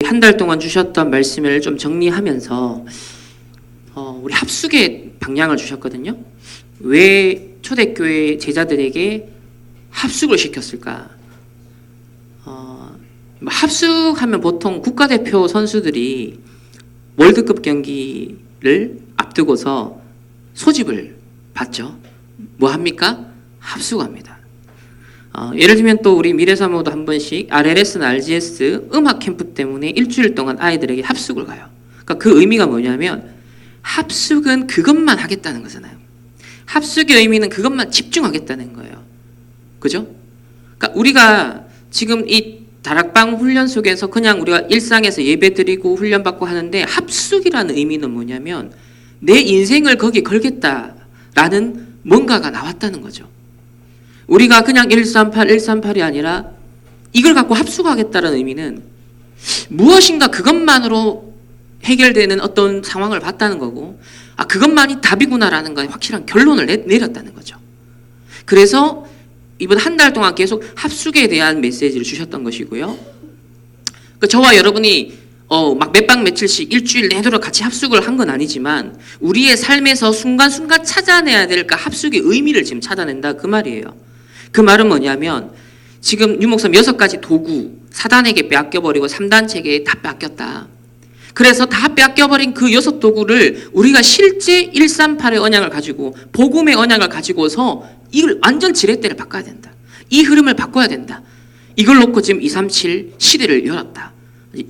한 달 동안 주셨던 말씀을 좀 정리하면서 우리 합숙의 방향을 주셨거든요. 왜 초대교회 제자들에게 합숙을 시켰을까? 합숙하면 보통 국가대표 선수들이 월드컵 경기를 앞두고서 소집을 받죠. 뭐 합니까? 합숙합니다. 예를 들면 또 우리 미래사모도 한 번씩 RLS나 RGS 음악 캠프 때문에 일주일 동안 아이들에게 합숙을 가요. 그러니까 그 의미가 뭐냐면 합숙은 그것만 하겠다는 거잖아요. 합숙의 의미는 그것만 집중하겠다는 거예요. 그죠? 그러니까 우리가 지금 이 다락방 훈련 속에서 그냥 우리가 일상에서 예배 드리고 훈련 받고 하는데 합숙이라는 의미는 뭐냐면 내 인생을 거기에 걸겠다라는 뭔가가 나왔다는 거죠. 우리가 그냥 138이 아니라 이걸 갖고 합숙하겠다는 의미는 무엇인가 그것만으로 해결되는 어떤 상황을 봤다는 거고, 그것만이 답이구나라는 거에 확실한 결론을 내렸다는 거죠. 그래서 이번 한 달 동안 계속 합숙에 대한 메시지를 주셨던 것이고요. 저와 여러분이 막 몇 박 며칠씩 일주일 내도록 같이 합숙을 한 건 아니지만 우리의 삶에서 순간순간 찾아내야 될 그 합숙의 의미를 지금 찾아낸다 그 말이에요. 그 말은 뭐냐면 지금 유 목사님 6가지 도구 사단에게 빼앗겨버리고 3단체에게 다 뺏겼다. 그래서 다 뺏겨버린 그 6도구를 우리가 실제 138의 언약을 가지고 복음의 언약을 가지고서 이걸 완전 지렛대를 바꿔야 된다. 이 흐름을 바꿔야 된다. 이걸 놓고 지금 237 시대를 열었다.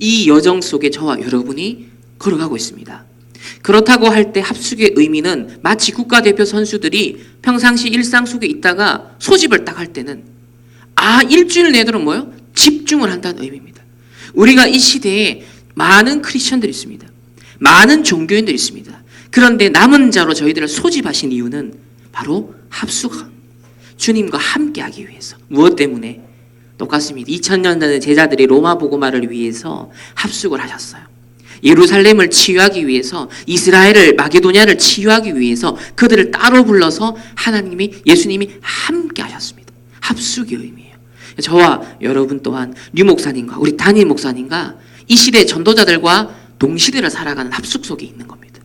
이 여정 속에 저와 여러분이 걸어가고 있습니다. 그렇다고 할 때 합숙의 의미는 마치 국가대표 선수들이 평상시 일상 속에 있다가 소집을 딱 할 때는 일주일 내도록 뭐요? 집중을 한다는 의미입니다. 우리가 이 시대에 많은 크리스천들이 있습니다. 많은 종교인들이 있습니다. 그런데 남은 자로 저희들을 소집하신 이유는 바로 합숙, 주님과 함께하기 위해서. 무엇 때문에? 똑같습니다. 2000년 전에 제자들이 로마 복음화를 위해서 합숙을 하셨어요. 예루살렘을 치유하기 위해서, 이스라엘을, 마게도냐를 치유하기 위해서 그들을 따로 불러서 예수님이 함께 하셨습니다. 합숙의 의미예요. 저와 여러분 또한 류 목사님과 우리 담임 목사님과 이 시대 전도자들과 동시대를 살아가는 합숙 속에 있는 겁니다.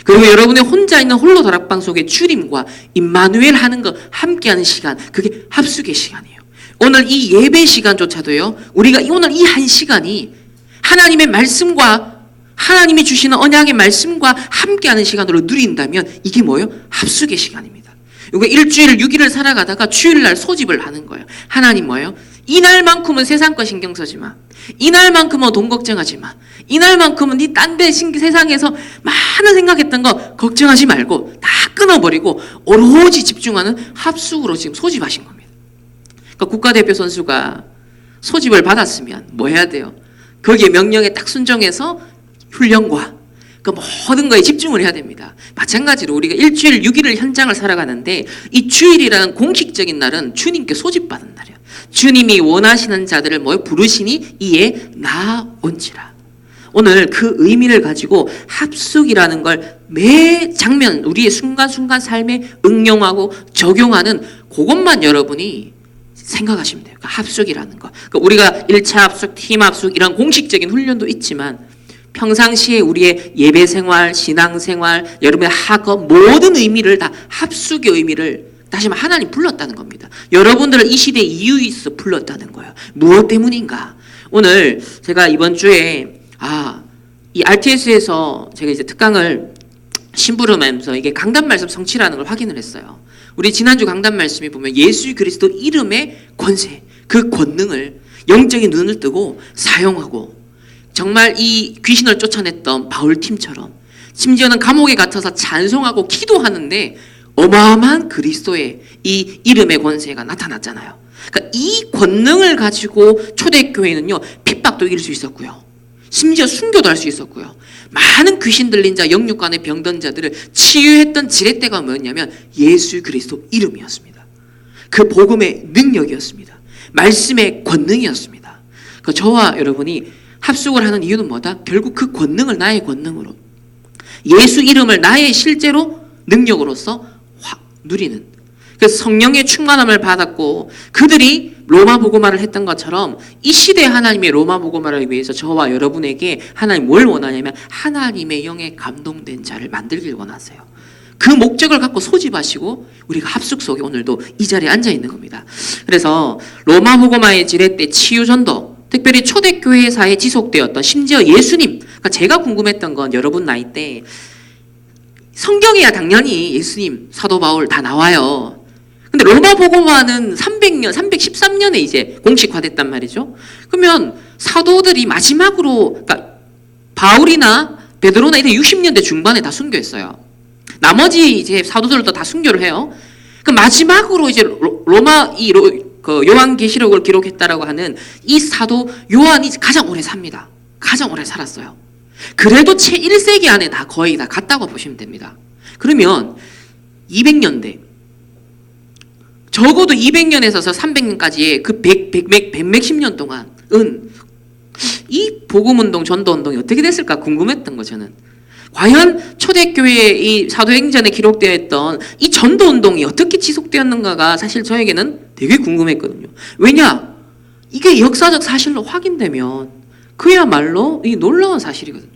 그리고 여러분의 혼자 있는 홀로 다락방 속에 주님과 임마누엘 하는 거 함께하는 시간, 그게 합숙의 시간이에요. 오늘 이 예배 시간조차도요, 우리가 오늘 이 한 시간이 하나님의 말씀과 하나님이 주시는 언약의 말씀과 함께하는 시간으로 누린다면 이게 뭐예요? 합숙의 시간입니다. 이거 일주일 6일을 살아가다가 주일날 소집을 하는 거예요. 하나님 뭐예요? 이날만큼은 세상 거 신경 쓰지 마. 이날만큼은 돈 걱정하지 마. 이날만큼은 네 딴 데 세상에서 많은 생각했던 거 걱정하지 말고 다 끊어버리고 오로지 집중하는 합숙으로 지금 소집하신 겁니다. 그러니까 국가대표 선수가 소집을 받았으면 뭐 해야 돼요? 거기에 명령에 딱 순종해서 훈련과 그 모든 거에 집중을 해야 됩니다. 마찬가지로 우리가 일주일 6일을 현장을 살아가는데 이 주일이라는 공식적인 날은 주님께 소집받은 날이에요. 주님이 원하시는 자들을 부르시니 이에 나온지라. 오늘 그 의미를 가지고 합숙이라는 걸 매 장면 우리의 순간순간 삶에 응용하고 적용하는 그것만 여러분이 생각하시면 돼요. 그러니까 합숙이라는 거. 그러니까 우리가 1차 합숙, 팀 합숙 이런 공식적인 훈련도 있지만 평상시에 우리의 예배 생활, 신앙 생활, 여러분의 학업 모든 의미를 다 합숙의 의미를 다시 말해 하나님 불렀다는 겁니다. 여러분들을 이 시대에 이유 있어 불렀다는 거예요. 무엇 때문인가? 오늘 제가 이번 주에 이 RTS에서 제가 이제 특강을 심부름하면서 이게 강단 말씀 성취라는 걸 확인을 했어요. 우리 지난주 강단 말씀에 보면 예수 그리스도 이름의 권세, 그 권능을 영적인 눈을 뜨고 사용하고 정말 이 귀신을 쫓아냈던 바울팀처럼 심지어는 감옥에 갇혀서 찬송하고 기도하는데 어마어마한 그리스도의 이 이름의 권세가 나타났잖아요. 그러니까 이 권능을 가지고 초대교회는요, 핍박도 이길 수 있었고요. 심지어 순교도 할 수 있었고요. 많은 귀신 들린 자, 영육간의 병든 자들을 치유했던 지렛대가 뭐였냐면 예수 그리스도 이름이었습니다. 그 복음의 능력이었습니다. 말씀의 권능이었습니다. 그러니까 저와 여러분이 합숙을 하는 이유는 뭐다? 결국 그 권능을 나의 권능으로 예수 이름을 나의 실제로 능력으로서 누리는 그래서 성령의 충만함을 받았고 그들이 로마 복음화를 했던 것처럼 이 시대 하나님의 로마 복음화를 위해서 저와 여러분에게 하나님 뭘 원하냐면 하나님의 영에 감동된 자를 만들길 원하세요. 그 목적을 갖고 소집하시고 우리가 합숙 속에 오늘도 이 자리에 앉아 있는 겁니다. 그래서 로마 복음화의 지뢰 때 치유전도, 특별히 초대교회사에 지속되었던 심지어 예수님, 그러니까 제가 궁금했던 건 여러분 나이 때 성경에야 당연히 예수님, 사도 바울 다 나와요. 근데 로마 복음화는 300년, 313년에 이제 공식화됐단 말이죠. 그러면 사도들이 마지막으로, 그러니까 바울이나 베드로나 이런 60년대 중반에 다 순교했어요. 나머지 이제 사도들도 다 순교를 해요. 그 마지막으로 이제 그 요한계시록을 기록했다라고 하는 이 사도 요한이 가장 오래 삽니다. 가장 오래 살았어요. 그래도 채 1세기 안에 다 거의 다 갔다고 보시면 됩니다. 그러면 200년대, 적어도 200년에서 300년까지의 그 100몇십 년 동안은 이 복음운동, 전도운동이 어떻게 됐을까 궁금했던 거 저는. 과연 초대교회의 이 사도행전에 기록되어 있던 이 전도운동이 어떻게 지속되었는가가 사실 저에게는 되게 궁금했거든요. 왜냐? 이게 역사적 사실로 확인되면 그야말로 이 놀라운 사실이거든요.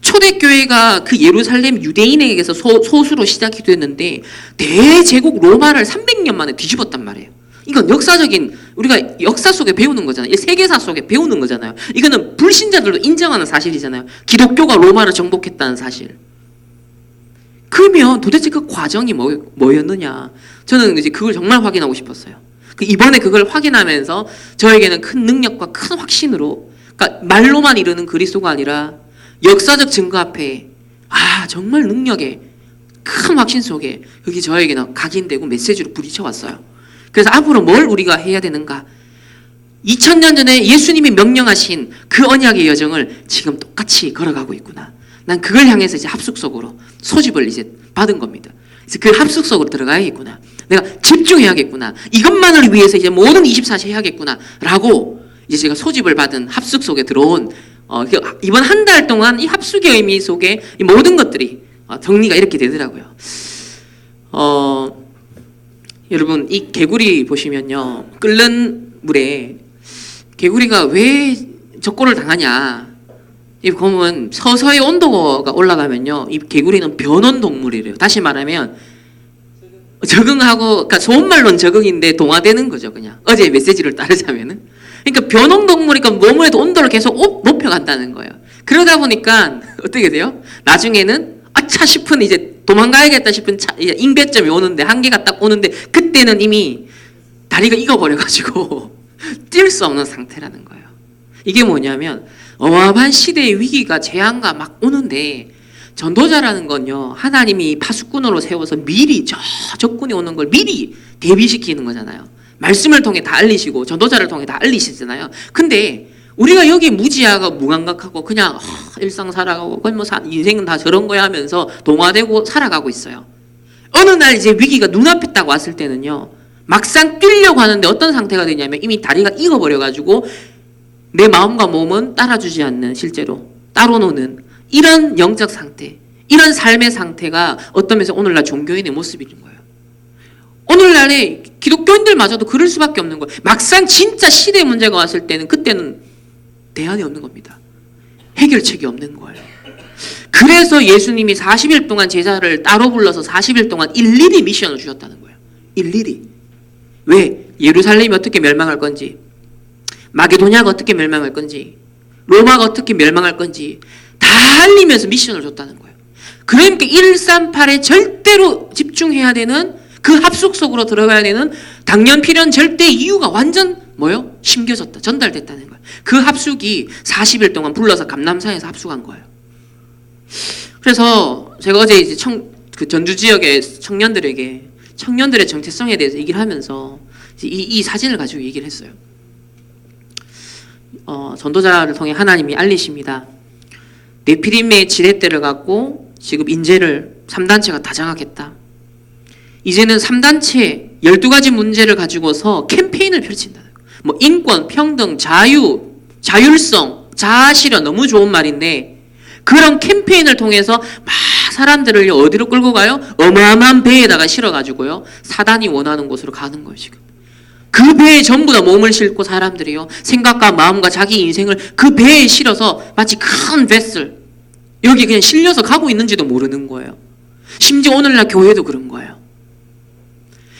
초대교회가 그 예루살렘 유대인에게서 소수로 시작이 됐는데 대제국 로마를 300년 만에 뒤집었단 말이에요. 이건 역사적인, 우리가 역사 속에 배우는 거잖아요. 세계사 속에 배우는 거잖아요. 이거는 불신자들도 인정하는 사실이잖아요. 기독교가 로마를 정복했다는 사실. 그러면 도대체 그 과정이 뭐였느냐. 저는 이제 그걸 정말 확인하고 싶었어요. 이번에 그걸 확인하면서 저에게는 큰 능력과 큰 확신으로, 그러니까 말로만 이루는 그리스도가 아니라 역사적 증거 앞에 정말 능력의 큰 확신 속에 그게 저에게는 각인되고 메시지로 부딪혀왔어요. 그래서 앞으로 뭘 우리가 해야 되는가? 2000년 전에 예수님이 명령하신 그 언약의 여정을 지금 똑같이 걸어가고 있구나. 난 그걸 향해서 이제 합숙 속으로 소집을 이제 받은 겁니다. 그래서 그 합숙 속으로 들어가야겠구나. 내가 집중해야겠구나. 이것만을 위해서 이제 모든 24시 해야겠구나. 라고 이제 제가 소집을 받은 합숙 속에 들어온 이번 한 달 동안 이 합숙의 의미 속에 이 모든 것들이 정리가 이렇게 되더라고요. 여러분 이 개구리 보시면요, 끓는 물에 개구리가 왜 적고를 당하냐, 이 보면 서서히 온도가 올라가면요 이 개구리는 변온 동물이래요. 다시 말하면 적응하고, 그러니까 좋은 말로는 적응인데 동화되는 거죠. 그냥 어제 메시지를 따르자면은, 그러니까 변온 동물이니까 몸에도 온도를 계속 높여간다는 거예요. 그러다 보니까 어떻게 돼요? 나중에는 아차 싶은, 이제 도망가야겠다 싶은 임계점이 오는데, 한계가 딱 오는데 그때는 이미 다리가 익어버려가지고 뛸 수 없는 상태라는 거예요. 이게 뭐냐면 어마어마한 시대의 위기가 재앙과 막 오는데, 전도자라는 건요 하나님이 파수꾼으로 세워서 미리 적군이 오는 걸 미리 대비시키는 거잖아요. 말씀을 통해 다 알리시고 전도자를 통해 다 알리시잖아요. 근데 우리가 여기 무지하고 무감각하고 그냥 일상 살아가고 뭐 인생은 다 저런 거야 하면서 동화되고 살아가고 있어요. 어느 날 이제 위기가 눈앞에 딱 왔을 때는요, 막상 뛰려고 하는데 어떤 상태가 되냐면 이미 다리가 익어버려가지고 내 마음과 몸은 따라주지 않는, 실제로 따로 노는 이런 영적 상태, 이런 삶의 상태가 어떤 면에서 오늘날 종교인의 모습인 거예요. 오늘날의 기독교인들마저도 그럴 수밖에 없는 거예요. 막상 진짜 시대 문제가 왔을 때는 그때는 대안이 없는 겁니다. 해결책이 없는 거예요. 그래서 예수님이 40일 동안 제자를 따로 불러서 40일 동안 일일이 미션을 주셨다는 거예요. 일일이. 왜? 예루살렘이 어떻게 멸망할 건지, 마게도냐가 어떻게 멸망할 건지, 로마가 어떻게 멸망할 건지 다 알리면서 미션을 줬다는 거예요. 그러니까 138에 절대로 집중해야 되는, 그 합숙 속으로 들어가야 되는 당연 필연 절대 이유가 완전 뭐요? 심겨졌다, 전달됐다는 거예요. 그 합숙이 40일 동안 불러서 감람산에서 합숙한 거예요. 그래서 제가 어제 이제 그 전주 지역의 청년들의 정체성에 대해서 얘기를 하면서 이 사진을 가지고 얘기를 했어요. 전도자를 통해 하나님이 알리십니다. 네피림의 지렛대를 갖고 지금 인재를 3단체가 다 장악했다. 이제는 3단체 12가지 문제를 가지고서 캠페인을 펼친다. 뭐 인권, 평등, 자유, 자율성, 자아실현, 너무 좋은 말인데 그런 캠페인을 통해서 막 사람들을 어디로 끌고 가요? 어마어마한 배에다가 실어가지고요 사단이 원하는 곳으로 가는 거예요. 지금 그 배에 전부 다 몸을 싣고 사람들이요. 생각과 마음과 자기 인생을 그 배에 실어서 마치 큰 베슬, 여기 그냥 실려서 가고 있는지도 모르는 거예요. 심지어 오늘날 교회도 그런 거예요.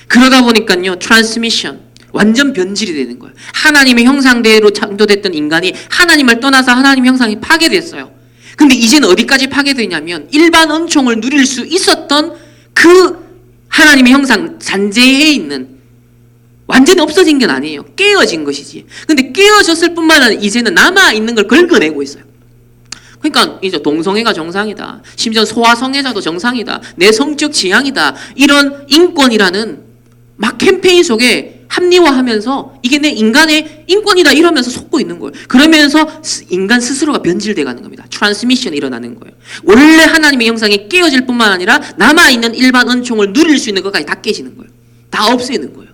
그러다 보니까요, 트랜스미션, 완전 변질이 되는 거예요. 하나님의 형상대로 창조됐던 인간이 하나님을 떠나서 하나님의 형상이 파괴됐어요. 근데 이제는 어디까지 파괴되냐면 일반 은총을 누릴 수 있었던 그 하나님의 형상 잔재해 있는, 완전히 없어진 건 아니에요. 깨어진 것이지. 근데 깨어졌을 뿐만 아니라 이제는 남아있는 걸 긁어내고 있어요. 그러니까 이제 동성애가 정상이다. 심지어 소아성애자도 정상이다. 내 성적 지향이다. 이런 인권이라는 막 캠페인 속에 합리화하면서 이게 내 인간의 인권이다 이러면서 속고 있는 거예요. 그러면서 인간 스스로가 변질돼 가는 겁니다. 트랜스미션이 일어나는 거예요. 원래 하나님의 형상이 깨어질 뿐만 아니라 남아있는 일반 은총을 누릴 수 있는 것까지 다 깨지는 거예요. 다 없애는 거예요.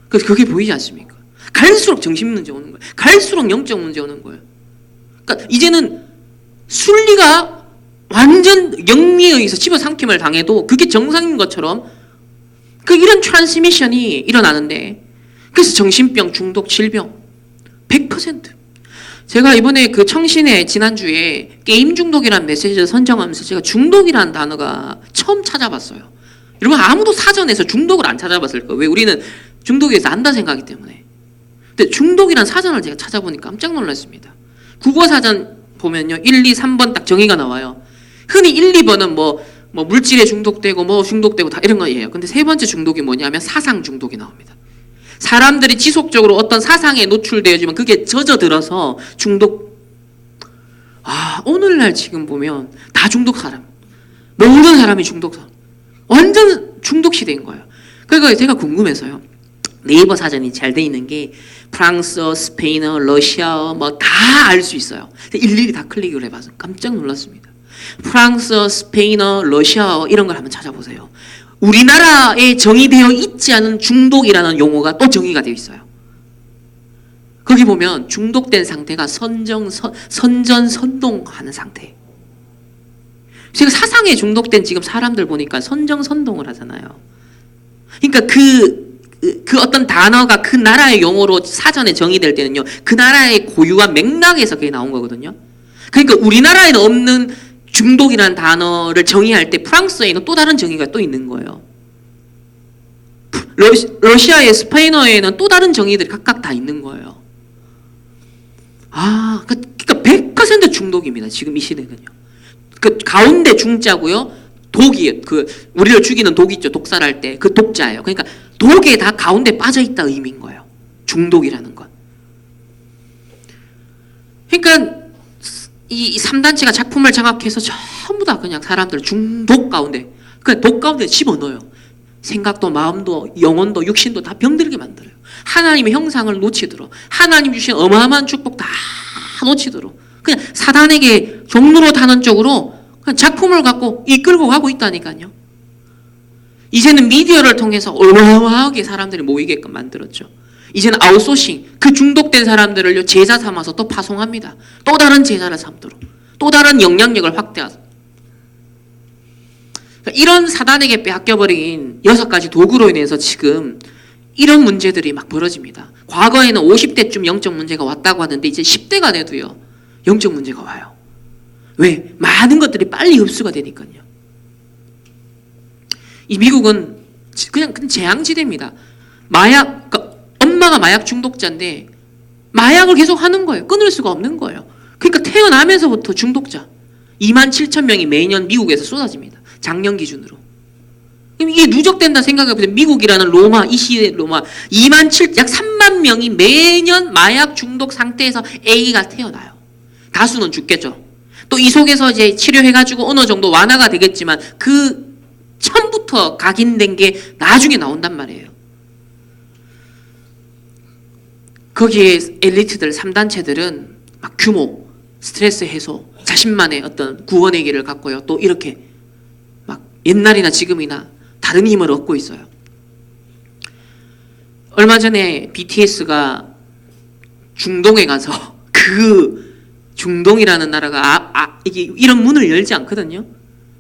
그래서 그게 보이지 않습니까? 갈수록 정신 문제 오는 거예요. 갈수록 영적 문제 오는 거예요. 그러니까 이제는 순리가 완전 영리에 의해서 집어삼킴을 당해도 그게 정상인 것처럼 이런 트랜스미션이 일어나는데, 그래서 정신병, 중독, 질병 100%. 제가 이번에 그 청신회 지난주에 게임 중독이라는 메시지를 선정하면서 제가 중독이라는 단어가 처음 찾아봤어요. 여러분 아무도 사전에서 중독을 안 찾아봤을 거예요. 왜? 우리는 중독에 대해서 안다 생각하기 때문에. 근데 중독이라는 사전을 제가 찾아보니까 깜짝 놀랐습니다. 국어사전 보면요, 1, 2, 3번 딱 정의가 나와요. 흔히 1, 2번은 뭐 물질에 중독되고 뭐 중독되고 다 이런 거예요. 근데 세 번째 중독이 뭐냐면 사상 중독이 나옵니다. 사람들이 지속적으로 어떤 사상에 노출되어지면 그게 젖어들어서 중독. 오늘날 지금 보면 다 중독 사람. 모든 사람이 중독 사람. 완전 중독 시대인 거예요. 그러니까 제가 궁금해서요. 네이버 사전이 잘 돼 있는 게 프랑스어, 스페인어, 러시아어 뭐 다 알 수 있어요. 일일이 다 클릭을 해봐서 깜짝 놀랐습니다. 프랑스어, 스페인어, 러시아어 이런 걸 한번 찾아보세요. 우리나라에 정의되어 있지 않은 중독이라는 용어가 또 정의가 되어 있어요. 거기 보면 중독된 상태가 선전선동하는 상태. 제가 사상에 중독된 지금 사람들 보니까 선정선동을 하잖아요. 그러니까 그 어떤 단어가 그 나라의 용어로 사전에 정의될 때는요, 그 나라의 고유와 맥락에서 그게 나온 거거든요. 그러니까 우리나라에는 없는 중독이라는 단어를 정의할 때 프랑스어에는 또 다른 정의가 또 있는 거예요. 러시아의 스페인어에는 또 다른 정의들이 각각 다 있는 거예요. 그러니까 100% 중독입니다. 지금 이 시대는요. 그 가운데 중자고요. 독이 우리를 죽이는 독 있죠. 독살할 때 그 독자예요. 그러니까 독에 다 가운데 빠져 있다 의미인 거예요. 중독이라는 건. 그러니까 이 3단체가 작품을 장악해서 전부 다 그냥 사람들 중독 가운데, 그 독 가운데 집어넣어요. 생각도 마음도 영혼도 육신도 다 병들게 만들어요. 하나님의 형상을 놓치도록, 하나님 주신 어마어마한 축복 다 놓치도록 그냥 사단에게 종로로 타는 쪽으로 그냥 작품을 갖고 이끌고 가고 있다니까요. 이제는 미디어를 통해서 어마어마하게 사람들이 모이게끔 만들었죠. 이제는 아웃소싱, 그 중독된 사람들을 제자 삼아서 또 파송합니다. 또 다른 제자를 삼도록, 또 다른 영향력을 확대하서. 그러니까 이런 사단에게 빼앗겨버린 6가지 도구로 인해서 지금 이런 문제들이 막 벌어집니다. 과거에는 50대쯤 영적 문제가 왔다고 하는데 이제 10대가 돼도요, 영적 문제가 와요. 왜? 많은 것들이 빨리 흡수가 되니까요. 이 미국은 그냥 재앙지대입니다. 그러니까 엄마가 마약 중독자인데 마약을 계속 하는 거예요. 끊을 수가 없는 거예요. 그러니까 태어나면서부터 중독자 27,000명이 매년 미국에서 쏟아집니다. 작년 기준으로. 이게 누적된다 생각해보세요. 미국이라는 로마, 이 시대 로마 약 3만 명이 매년 마약 중독 상태에서 A가 태어나요. 다수는 죽겠죠. 또 이 속에서 이제 치료해가지고 어느 정도 완화가 되겠지만 그 처음부터 각인된 게 나중에 나온단 말이에요. 거기에 엘리트들, 3단체들은 막 규모, 스트레스 해소, 자신만의 어떤 구원의 길을 갖고요. 또 이렇게 막 옛날이나 지금이나 다른 힘을 얻고 있어요. 얼마 전에 BTS가 중동에 가서 그 중동이라는 나라가 이게 이런 문을 열지 않거든요.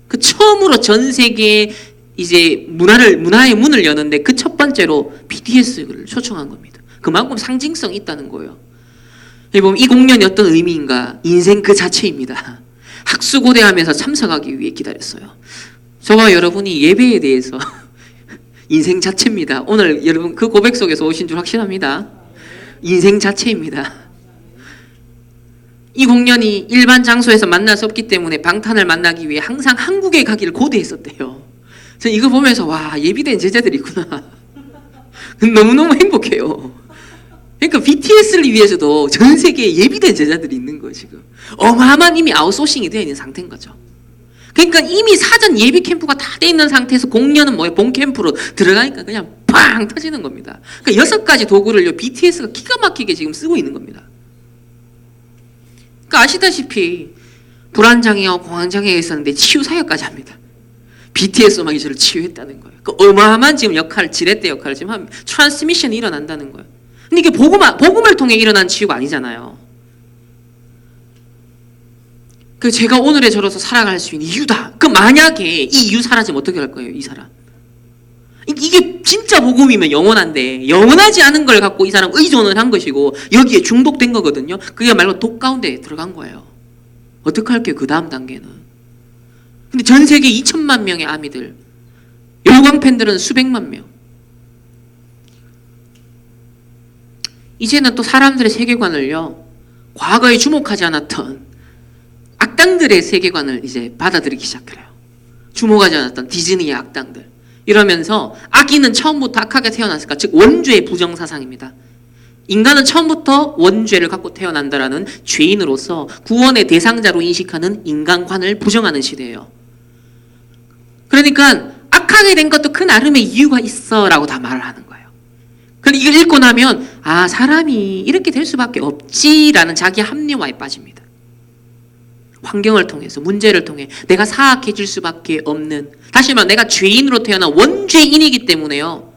그 처음으로 전 세계에 이제 문화의 문을 여는데 그 첫 번째로 BTS를 초청한 겁니다. 그만큼 상징성이 있다는 거예요. 여기 보면 이 공연이 어떤 의미인가? 인생 그 자체입니다. 학수고대하면서 참석하기 위해 기다렸어요. 저와 여러분이 예배에 대해서 인생 자체입니다. 오늘 여러분 그 고백 속에서 오신 줄 확신합니다. 인생 자체입니다. 이 공연이 일반 장소에서 만날 수 없기 때문에 방탄을 만나기 위해 항상 한국에 가기를 고대했었대요. 저는 이거 보면서 와, 예비된 제자들이 있구나. 너무너무 행복해요. 그러니까 BTS를 위해서도 전 세계에 예비된 제자들이 있는 거예요. 지금 어마어마한 이미 아웃소싱이 되어 있는 상태인 거죠. 그러니까 이미 사전 예비 캠프가 다 돼 있는 상태에서 공연은 뭐예요? 본 캠프로 들어가니까 그냥 팡 터지는 겁니다. 그러니까 6가지 도구를 BTS가 기가 막히게 지금 쓰고 있는 겁니다. 그러니까 아시다시피 불안장애와 공황장애가 있었는데 치유 사역까지 합니다. BTS 음악이 저를 치유했다는 거예요. 그 어마어마한 지금 역할, 지렛대 역할을 지금 합니다. 트랜스미션이 일어난다는 거예요. 근데 이게 복음을 통해 일어난 치유가 아니잖아요. 그 제가 오늘의 저로서 살아갈 수 있는 이유다. 그 만약에 이 이유 사라지면 어떻게 할 거예요, 이 사람? 이게 진짜 복음이면 영원한데 영원하지 않은 걸 갖고 이 사람 의존을 한 것이고 여기에 중독된 거거든요. 그게 말로 독 가운데 들어간 거예요. 어떻게 할게요, 그 다음 단계는? 근데 전 세계 2천만 명의 아미들, 열광 팬들은 수백만 명. 이제는 또 사람들의 세계관을요, 과거에 주목하지 않았던 악당들의 세계관을 이제 받아들이기 시작해요. 주목하지 않았던 디즈니의 악당들. 이러면서 악인은 처음부터 악하게 태어났을까? 즉 원죄의 부정사상입니다. 인간은 처음부터 원죄를 갖고 태어난다라는 죄인으로서 구원의 대상자로 인식하는 인간관을 부정하는 시대예요. 그러니까 악하게 된 것도 그 나름의 이유가 있어 라고 다 말을 하는 거예요. 근데 이걸 읽고 나면 아, 사람이 이렇게 될 수밖에 없지라는 자기 합리화에 빠집니다. 환경을 통해서, 문제를 통해 내가 사악해질 수밖에 없는, 다시 말하면 내가 죄인으로 태어난 원죄인이기 때문에요,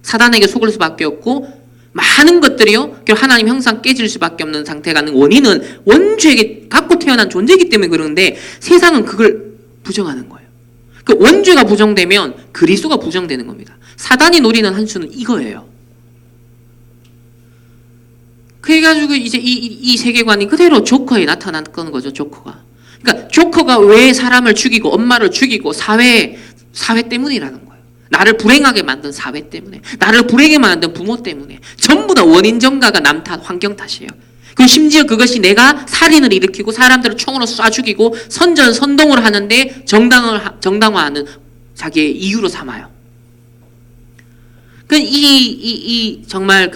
사단에게 속을 수밖에 없고 많은 것들이요 하나님 형상 깨질 수밖에 없는 상태가 는 원인은 원죄에 갖고 태어난 존재이기 때문에 그러는데 세상은 그걸 부정하는 거예요. 그 원죄가 부정되면 그리스도가 부정되는 겁니다. 사단이 노리는 한 수는 이거예요. 그래가지고 이제 이 세계관이 그대로 조커에 나타났던 거죠. 조커가. 그러니까 조커가 왜 사람을 죽이고 엄마를 죽이고 사회 때문이라는 거예요. 나를 불행하게 만든 사회 때문에, 나를 불행하게 만든 부모 때문에, 전부 다 원인 전가가 남 탓, 환경 탓이에요. 그리고 심지어 그것이 내가 살인을 일으키고 사람들을 총으로 쏴 죽이고 선동을 하는데 정당화하는 자기의 이유로 삼아요. 그 정말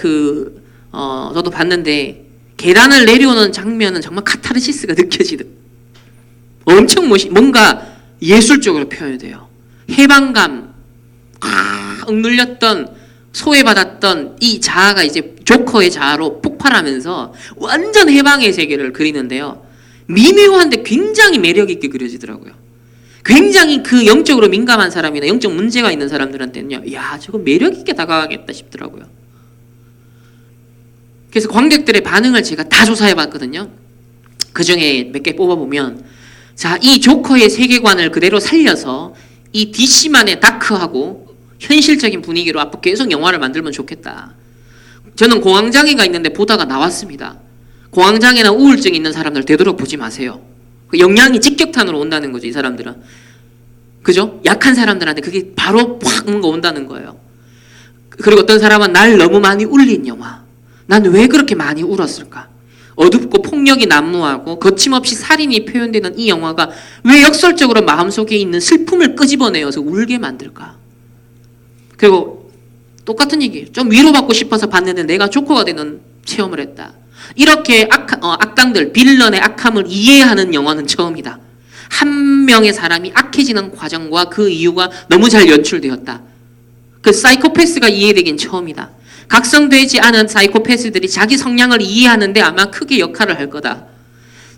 저도 봤는데 계단을 내려오는 장면은 정말 카타르시스가 느껴지듯 엄청 뭔가 예술적으로 표현이 돼요. 해방감, 억눌렸던, 소외받았던 이 자아가 이제 조커의 자아로 폭발하면서 완전 해방의 세계를 그리는데요. 미묘한데 굉장히 매력있게 그려지더라고요. 굉장히 그 영적으로 민감한 사람이나 영적 문제가 있는 사람들한테는요, 야, 저거 매력있게 다가가겠다 싶더라고요. 그래서 관객들의 반응을 제가 다 조사해봤거든요. 그 중에 몇 개 뽑아보면, 자, 이 조커의 세계관을 그대로 살려서 이 DC만의 다크하고 현실적인 분위기로 앞으로 계속 영화를 만들면 좋겠다. 저는 공황장애가 있는데 보다가 나왔습니다. 공황장애나 우울증이 있는 사람들 되도록 보지 마세요. 영향이 직격탄으로 온다는 거죠, 이 사람들은. 그죠? 약한 사람들한테 그게 바로 확 뭔가 온다는 거예요. 그리고 어떤 사람은 날 너무 많이 울린 영화. 난 왜 그렇게 많이 울었을까? 어둡고 폭력이 난무하고 거침없이 살인이 표현되는 이 영화가 왜 역설적으로 마음속에 있는 슬픔을 끄집어내어서 울게 만들까? 그리고 똑같은 얘기예요. 좀 위로받고 싶어서 봤는데 내가 조커가 되는 체험을 했다. 이렇게 악당들, 빌런의 악함을 이해하는 영화는 처음이다. 한 명의 사람이 악해지는 과정과 그 이유가 너무 잘 연출되었다. 그 사이코패스가 이해되긴 처음이다. 각성되지 않은 사이코패스들이 자기 성향을 이해하는데 아마 크게 역할을 할 거다.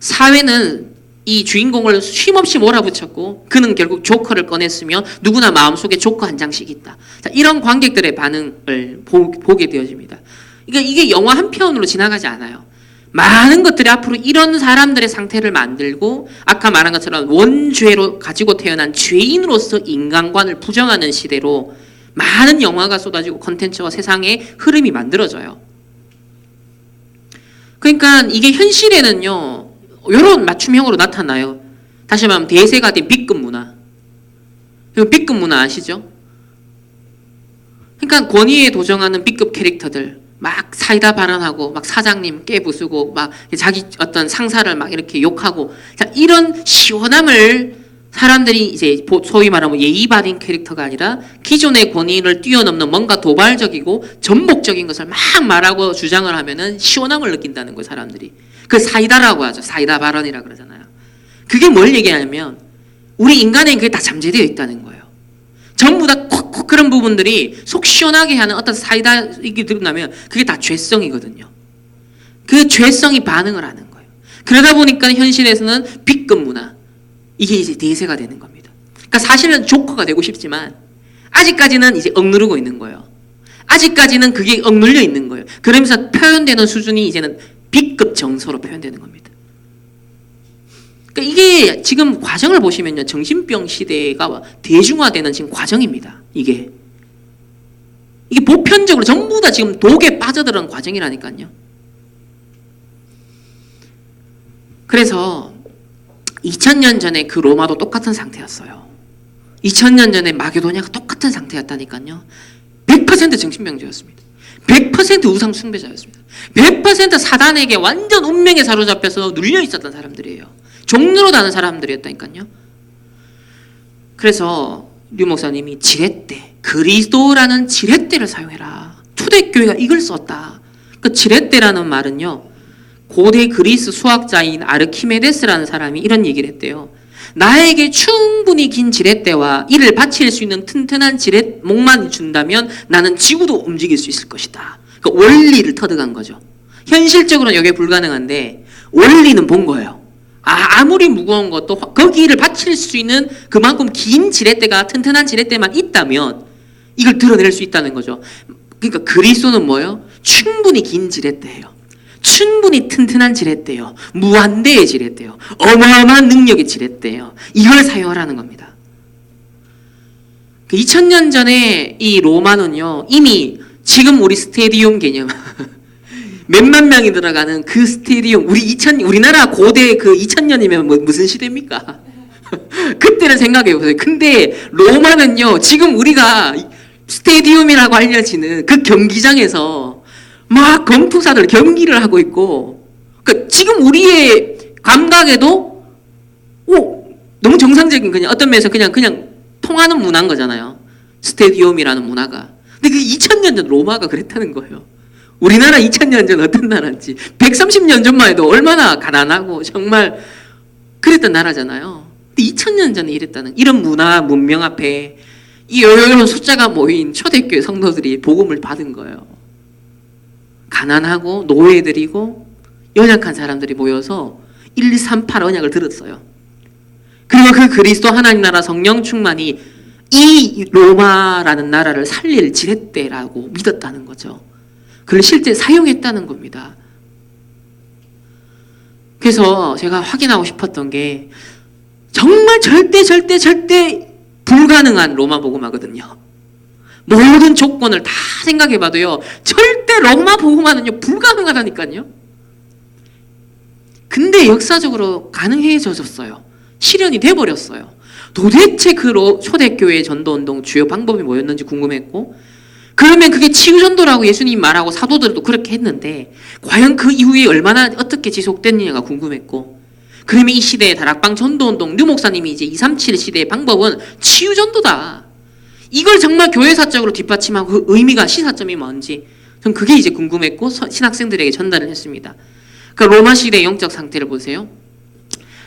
사회는 이 주인공을 쉼없이 몰아붙였고 그는 결국 조커를 꺼냈으며 누구나 마음속에 조커 한 장씩 있다. 자, 이런 관객들의 반응을 보게 되어집니다. 그러니까 이게 영화 한 편으로 지나가지 않아요. 많은 것들이 앞으로 이런 사람들의 상태를 만들고 아까 말한 것처럼 원죄로 가지고 태어난 죄인으로서 인간관을 부정하는 시대로 많은 영화가 쏟아지고 콘텐츠와 세상의 흐름이 만들어져요. 그러니까 이게 현실에는요, 이런 맞춤형으로 나타나요. 다시 말하면 대세가 된 B급 문화. B급 문화 아시죠? 그러니까 권위에 도전하는 B급 캐릭터들, 막 사이다 발언하고, 막 사장님 깨부수고, 막 자기 어떤 상사를 막 이렇게 욕하고, 자, 이런 시원함을 사람들이 이제 소위 말하면 예의 바른 캐릭터가 아니라 기존의 권위를 뛰어넘는 뭔가 도발적이고 전목적인 것을 막 말하고 주장을 하면은 시원함을 느낀다는 거예요, 사람들이. 그 사이다라고 하죠. 사이다 발언이라 그러잖아요. 그게 뭘 얘기하냐면 우리 인간에게 그게 다 잠재되어 있다는 거예요. 전부 다 콕콕 그런 부분들이 속 시원하게 하는 어떤 사이다 이게 들어나면 그게 다 죄성이거든요. 그 죄성이 반응을 하는 거예요. 그러다 보니까 현실에서는 B급 문화, 이게 이제 대세가 되는 겁니다. 그러니까 사실은 조커가 되고 싶지만 아직까지는 이제 억누르고 있는 거예요. 아직까지는 그게 억눌려 있는 거예요. 그러면서 표현되는 수준이 이제는 B급 정서로 표현되는 겁니다. 그러니까 이게 지금 과정을 보시면요, 정신병 시대가 대중화되는 지금 과정입니다. 이게 보편적으로 전부 다 지금 독에 빠져들은 과정이라니까요. 그래서 2000년 전에 그 로마도 똑같은 상태였어요. 2000년 전에 마게도냐가 똑같은 상태였다니까요. 100% 정신병자였습니다. 100% 우상 숭배자였습니다. 100% 사단에게 완전 운명에 사로잡혀서 눌려 있었던 사람들이에요. 종로로 다는 사람들이었다니까요. 그래서 류 목사님이 지렛대, 그리스도라는 지렛대를 사용해라. 초대교회가 이걸 썼다. 그 지렛대라는 말은요, 고대 그리스 수학자인 아르키메데스라는 사람이 이런 얘기를 했대요. 나에게 충분히 긴 지렛대와 이를 받칠 수 있는 튼튼한 지렛목만 준다면 나는 지구도 움직일 수 있을 것이다. 그러니까 원리를 터득한 거죠. 현실적으로는 이게 불가능한데 원리는 본 거예요. 아무리 무거운 것도 거기를 받칠 수 있는 그만큼 긴 지렛대가, 튼튼한 지렛대만 있다면 이걸 드러낼 수 있다는 거죠. 그러니까 그리스도는 뭐예요? 충분히 긴 지렛대예요. 충분히 튼튼한 지렛대요. 무한대의 지렛대요. 어마어마한 능력의 지렛대요. 이걸 사용하라는 겁니다. 2000년 전에 이 로마는요, 이미 지금 우리 스테디움 개념 몇만 명이 들어가는 그 스테디움, 우리나라 고대 그 2000년이면 무슨 시대입니까? 그때는 생각해 보세요. 근데 로마는요, 지금 우리가 스테디움이라고 알려지는 그 경기장에서 막 검투사들 경기를 하고 있고, 그러니까 지금 우리의 감각에도 너무 정상적인, 그냥 어떤 면에서 그냥 통하는 문화인 거잖아요. 스테디움이라는 문화가. 근데 그 2000년 전 로마가 그랬다는 거예요. 우리나라 2000년 전 어떤 나라인지 130년 전만 해도 얼마나 가난하고 정말 그랬던 나라잖아요. 근데 2000년 전에 이랬다는, 이런 문화 문명 앞에 이런 숫자가 모인 초대교회 성도들이 복음을 받은 거예요. 가난하고 노예들이고 연약한 사람들이 모여서 1238 언약을 들었어요. 그리고 그 그리스도 하나님 나라 성령 충만이 이 로마라는 나라를 살릴 지렛대라고 믿었다는 거죠. 그걸 실제 사용했다는 겁니다. 그래서 제가 확인하고 싶었던 게 정말 절대 불가능한 로마 복음화거든요. 모든 조건을 다 생각해봐도요, 절대 로마 복음화는요 불가능하다니까요. 근데 역사적으로 가능해졌어요. 실현이 돼버렸어요. 도대체 그 초대교회 전도운동 주요 방법이 뭐였는지 궁금했고, 그러면 그게 치유전도라고 예수님이 말하고 사도들도 그렇게 했는데 과연 그 이후에 얼마나 어떻게 지속됐느냐가 궁금했고, 그러면 이 시대의 다락방 전도운동, 류 목사님이 이제 237 시대의 방법은 치유전도다. 이걸 정말 교회사적으로 뒷받침하고 그 의미가, 시사점이 뭔지 전 그게 이제 궁금했고 신학생들에게 전달을 했습니다. 그러니까 로마 시대의 영적 상태를 보세요.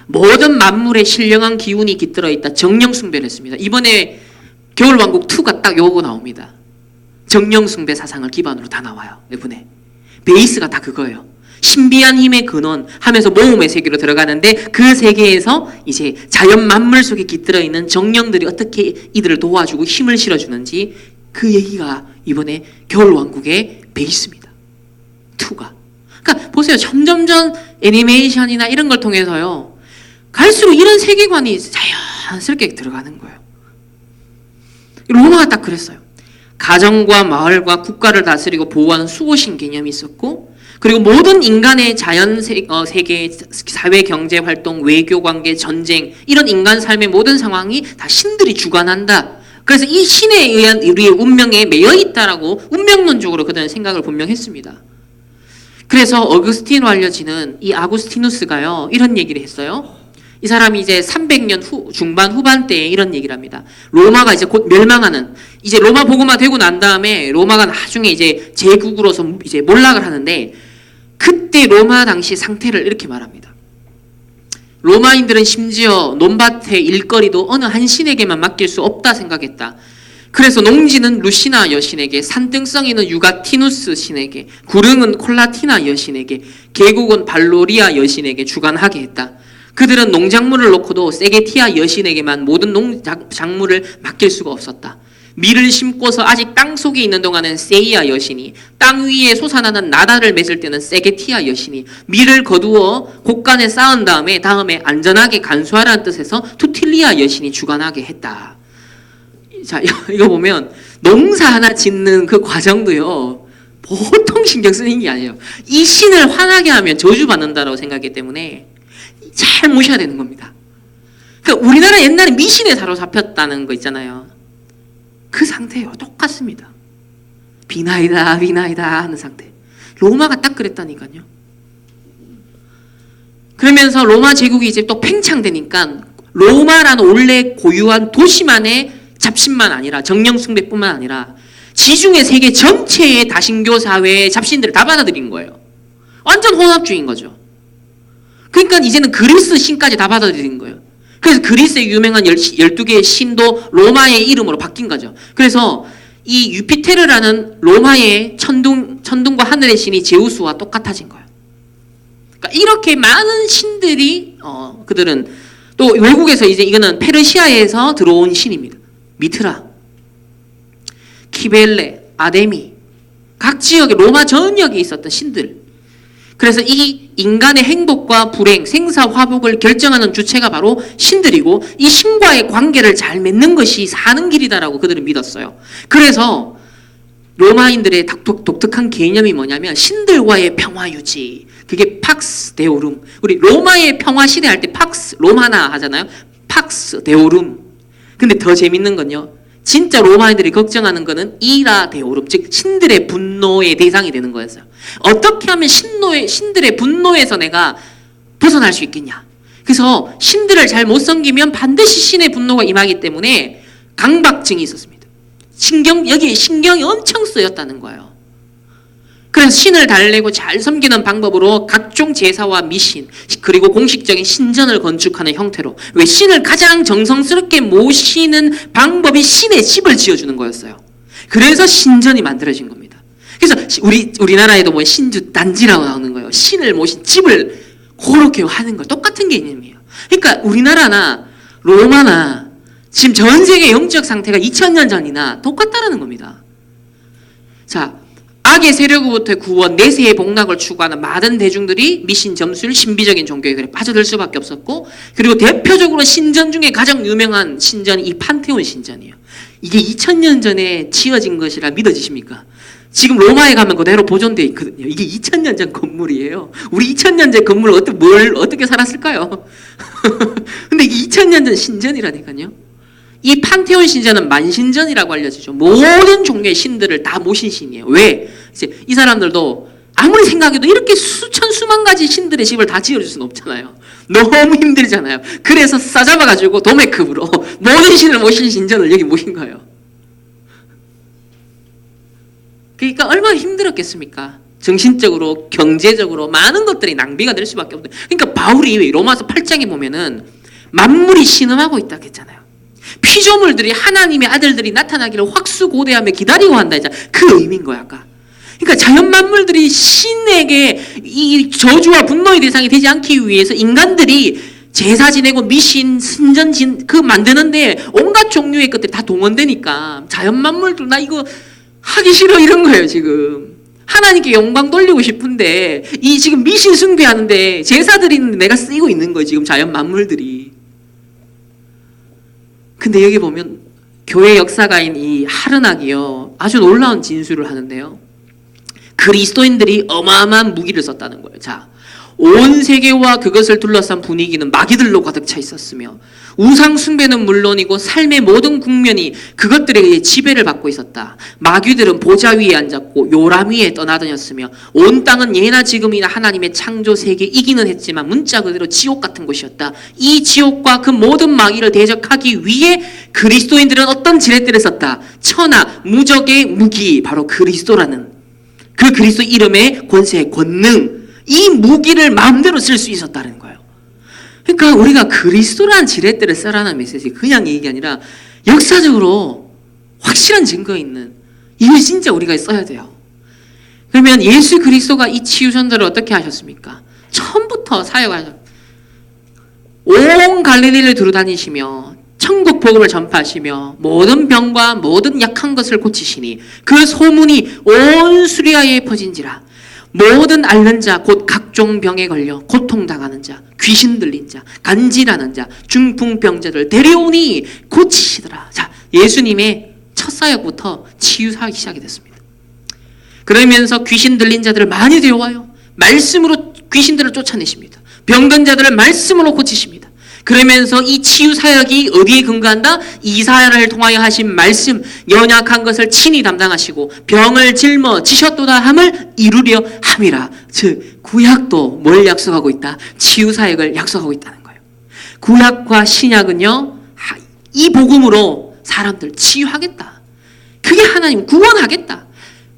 모든 만물에 신령한 기운이 깃들어 있다. 정령 숭배를 했습니다. 이번에 겨울왕국 2가 딱 요거 나옵니다. 정령 숭배 사상을 기반으로 다 나와요. 이번에 베이스가 다 그거예요. 신비한 힘의 근원 하면서 모험의 세계로 들어가는데, 그 세계에서 이제 자연 만물 속에 깃들어 있는 정령들이 어떻게 이들을 도와주고 힘을 실어주는지, 그 얘기가 이번에 겨울왕국의 베이스입니다. 2가. 그러니까 보세요. 점점점 애니메이션이나 이런 걸 통해서요, 갈수록 이런 세계관이 자연스럽게 들어가는 거예요. 로마가 딱 그랬어요. 가정과 마을과 국가를 다스리고 보호하는 수호신 개념이 있었고, 그리고 모든 인간의 자연 세계, 사회, 경제 활동, 외교 관계, 전쟁, 이런 인간 삶의 모든 상황이 다 신들이 주관한다. 그래서 이 신에 의한 우리의 운명에 매여 있다라고 운명론적으로 그들은 생각을 분명히 했습니다. 그래서 어거스틴으로 알려지는 이 아구스티누스가요, 이런 얘기를 했어요. 이 사람이 이제 300년 중반 후반대에 이런 얘기를 합니다. 로마가 이제 곧 멸망하는, 이제 로마 복음화 되고 난 다음에 로마가 나중에 이제 제국으로서 이제 몰락을 하는데, 그때 로마 당시 상태를 이렇게 말합니다. 로마인들은 심지어 논밭의 일거리도 어느 한 신에게만 맡길 수 없다 생각했다. 그래서 농지는 루시나 여신에게, 산등성이는 유가티누스 신에게, 구릉은 콜라티나 여신에게, 계곡은 발로리아 여신에게 주관하게 했다. 그들은 농작물을 놓고도 세게티아 여신에게만 모든 농작물을 맡길 수가 없었다. 밀을 심고서 아직 땅 속에 있는 동안은 세이아 여신이, 땅 위에 솟아나는 나다를 맺을 때는 세게티아 여신이, 밀을 거두어 곡간에 쌓은 다음에 안전하게 간수하라는 뜻에서 투틸리아 여신이 주관하게 했다. 자, 이거 보면 농사 하나 짓는 그 과정도요, 보통 신경 쓰는 게 아니에요. 이 신을 화나게 하면 저주받는다라고 생각하기 때문에 잘 모셔야 되는 겁니다. 그러니까 우리나라 옛날에 미신에 사로잡혔다는 거 있잖아요. 그 상태예요. 똑같습니다. 비나이다 비나이다 하는 상태. 로마가 딱 그랬다니까요. 그러면서 로마 제국이 이제 또 팽창되니까 로마라는 원래 고유한 도시만의 잡신만 아니라, 정령숭배뿐만 아니라 지중해 세계 전체의 다신교 사회의 잡신들을 다 받아들인 거예요. 완전 혼합주의인 거죠. 그러니까 이제는 그리스 신까지 다 받아들인 거예요. 그래서 그리스의 유명한 12개의 신도 로마의 이름으로 바뀐 거죠. 그래서 이 유피테르라는 로마의 천둥과 하늘의 신이 제우스와 똑같아진 거예요. 그러니까 이렇게 많은 신들이 그들은 또 외국에서 이제 이거는 페르시아에서 들어온 신입니다. 미트라, 키벨레, 아데미, 각 지역에 로마 전역에 있었던 신들. 그래서 이 인간의 행복과 불행, 생사화복을 결정하는 주체가 바로 신들이고, 이 신과의 관계를 잘 맺는 것이 사는 길이다라고 그들은 믿었어요. 그래서 로마인들의 독특한 개념이 뭐냐면 신들과의 평화 유지, 그게 팍스 데오룸. 우리 로마의 평화 시대 할 때 팍스 로마나 하잖아요. 팍스 데오룸. 근데 더 재밌는 건요, 진짜 로마인들이 걱정하는 거는 이라 데오룸, 즉 신들의 분노의 대상이 되는 거였어요. 어떻게 하면 신들의 분노에서 내가 벗어날 수 있겠냐. 그래서 신들을 잘 못 섬기면 반드시 신의 분노가 임하기 때문에 강박증이 있었습니다. 여기에 신경이 엄청 쓰였다는 거예요. 그래서 신을 달래고 잘 섬기는 방법으로 각종 제사와 미신, 그리고 공식적인 신전을 건축하는 형태로, 왜 신을 가장 정성스럽게 모시는 방법이 신의 집을 지어주는 거였어요. 그래서 신전이 만들어진 겁니다. 그래서 우리나라에도 뭐 신주 단지라고 나오는 거예요. 신을 모신 집을 그렇게 하는 거 똑같은 개념이에요. 그러니까 우리나라나 로마나 지금 전 세계 영적 상태가 2000년 전이나 똑같다라는 겁니다. 자, 악의 세력으로부터의 구원, 내세의 복락을 추구하는 많은 대중들이 미신, 점술, 신비적인 종교에 그래 빠져들 수밖에 없었고, 그리고 대표적으로 신전 중에 가장 유명한 신전이 이 판테온 신전이에요. 이게 2000년 전에 지어진 것이라 믿어지십니까? 지금 로마에 가면 그대로 보존되어 있거든요. 이게 2000년 전 건물이에요. 우리 2000년 전 건물을 어떻게 살았을까요? 근데 이게 2000년 전 신전이라니까요. 이 판테온 신전은 만신전이라고 알려지죠. 모든 종류의 신들을 다 모신 신이에요. 왜? 이제 이 사람들도 아무리 생각해도 이렇게 수만 가지 신들의 집을 다 지어줄 수는 없잖아요. 너무 힘들잖아요. 그래서 싸잡아가지고 도매급으로 모든 신을 모신 신전을 여기 모신 거예요. 그러니까 얼마나 힘들었겠습니까? 정신적으로, 경제적으로 많은 것들이 낭비가 될 수밖에 없어요. 그러니까 바울이 로마서 8장에 보면은 만물이 신음하고 있다고 했잖아요. 피조물들이 하나님의 아들들이 나타나기를 확수고대하며 기다리고 한다 했잖아. 그 의미인 거야 아까. 그러니까 자연 만물들이 신에게 이 저주와 분노의 대상이 되지 않기 위해서 인간들이 제사 지내고 미신, 신전 그 만드는데 온갖 종류의 것들이 다 동원되니까 자연 만물들 나 이거 하기 싫어 이런 거예요 지금. 하나님께 영광 돌리고 싶은데 이 지금 미신 숭배하는데 제사 드리는데 내가 쓰이고 있는 거예요 지금 자연 만물들이. 근데 여기 보면 교회 역사가인 이 하르낙이요, 아주 놀라운 진술을 하는데요. 그리스도인들이 어마어마한 무기를 썼다는 거예요. 자, 온 세계와 그것을 둘러싼 분위기는 마귀들로 가득 차 있었으며 우상 숭배는 물론이고 삶의 모든 국면이 그것들에 의해 지배를 받고 있었다. 마귀들은 보좌 위에 앉았고 요람 위에 떠나다녔으며 온 땅은 예나 지금이나 하나님의 창조 세계 이기는 했지만 문자 그대로 지옥 같은 곳이었다. 이 지옥과 그 모든 마귀를 대적하기 위해 그리스도인들은 어떤 지렛대를 썼다. 천하 무적의 무기, 바로 그리스도라는 그 그리스도 이름의 권세, 권능, 이 무기를 마음대로 쓸 수 있었다는 거예요. 그러니까 우리가 그리스도라는 지렛대를 써라는 메시지, 그냥 얘기 아니라 역사적으로 확실한 증거 있는, 이걸 진짜 우리가 써야 돼요. 그러면 예수 그리스도가 이 치유 전도를 어떻게 하셨습니까? 처음부터 사역하셨. 온 갈릴리를 두루다니시며 천국 복음을 전파하시며 모든 병과 모든 약한 것을 고치시니 그 소문이 온 수리아에 퍼진지라. 모든 앓는 자, 곧 각종 병에 걸려 고통당하는 자, 귀신 들린 자, 간질하는 자, 중풍병자들 데려오니 고치시더라. 자, 예수님의 첫 사역부터 치유 사역이 시작이 됐습니다. 그러면서 귀신 들린 자들을 많이 데려와요. 말씀으로 귀신들을 쫓아내십니다. 병든 자들을 말씀으로 고치십니다. 그러면서 이 치유 사역이 어디에 근거한다? 이사야를 통하여 하신 말씀, 연약한 것을 친히 담당하시고 병을 짊어지셨도다 함을 이루려 함이라. 즉 구약도 뭘 약속하고 있다? 치유 사역을 약속하고 있다는 거예요. 구약과 신약은요, 이 복음으로 사람들 치유하겠다. 그게 하나님 구원하겠다.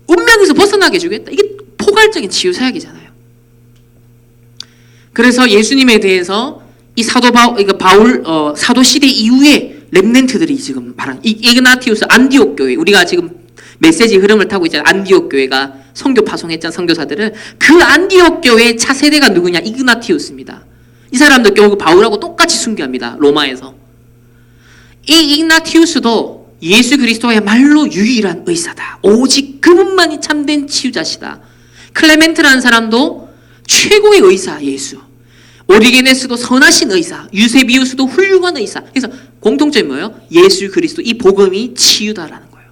운명에서 벗어나게 해주겠다. 이게 포괄적인 치유 사역이잖아요. 그래서 예수님에 대해서 이 사도 바울, 사도 시대 이후에 렘넌트들이 지금 말하는 이그나티우스 안디옥 교회, 우리가 지금 메시지 흐름을 타고 있잖아요. 안디옥 교회가 선교 파송했잖아요. 선교사들을. 그 안디옥 교회의 차세대가 누구냐? 이그나티우스입니다. 이 사람도 결국 바울하고 똑같이 순교합니다. 로마에서. 이 이그나티우스도 예수 그리스도야말로 유일한 의사다. 오직 그분만이 참된 치유자시다. 클레멘트라는 사람도 최고의 의사, 예수. 오리게네스도 선하신 의사, 유세비우스도 훌륭한 의사. 그래서 공통점이 뭐예요? 예수 그리스도, 이 복음이 치유다라는 거예요.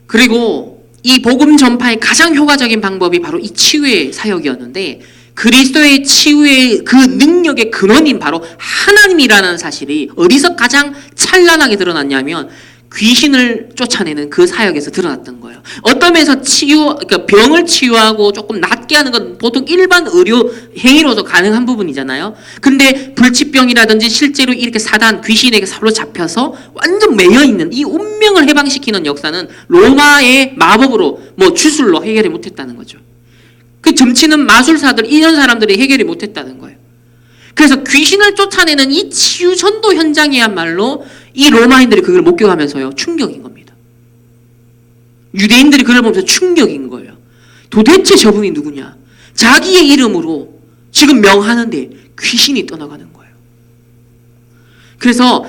그리고 이 복음 전파의 가장 효과적인 방법이 바로 이 치유의 사역이었는데, 그리스도의 치유의 그 능력의 근원인 바로 하나님이라는 사실이 어디서 가장 찬란하게 드러났냐면 귀신을 쫓아내는 그 사역에서 드러났던 거예요. 어떤 면에서 그러니까 병을 치유하고 조금 낫게 하는 건 보통 일반 의료 행위로도 가능한 부분이잖아요. 근데 불치병이라든지 실제로 이렇게 사단, 귀신에게 사로잡혀서 완전 매여있는 이 운명을 해방시키는 역사는 로마의 마법으로, 주술로 해결이 못했다는 거죠. 그 점치는 마술사들, 이런 사람들이 해결이 못했다는 거예요. 그래서 귀신을 쫓아내는 이 치유 전도 현장이야말로 이 로마인들이 그걸 목격하면서요, 충격인 겁니다. 유대인들이 그걸 보면서 충격인 거예요. 도대체 저분이 누구냐? 자기의 이름으로 지금 명하는데 귀신이 떠나가는 거예요. 그래서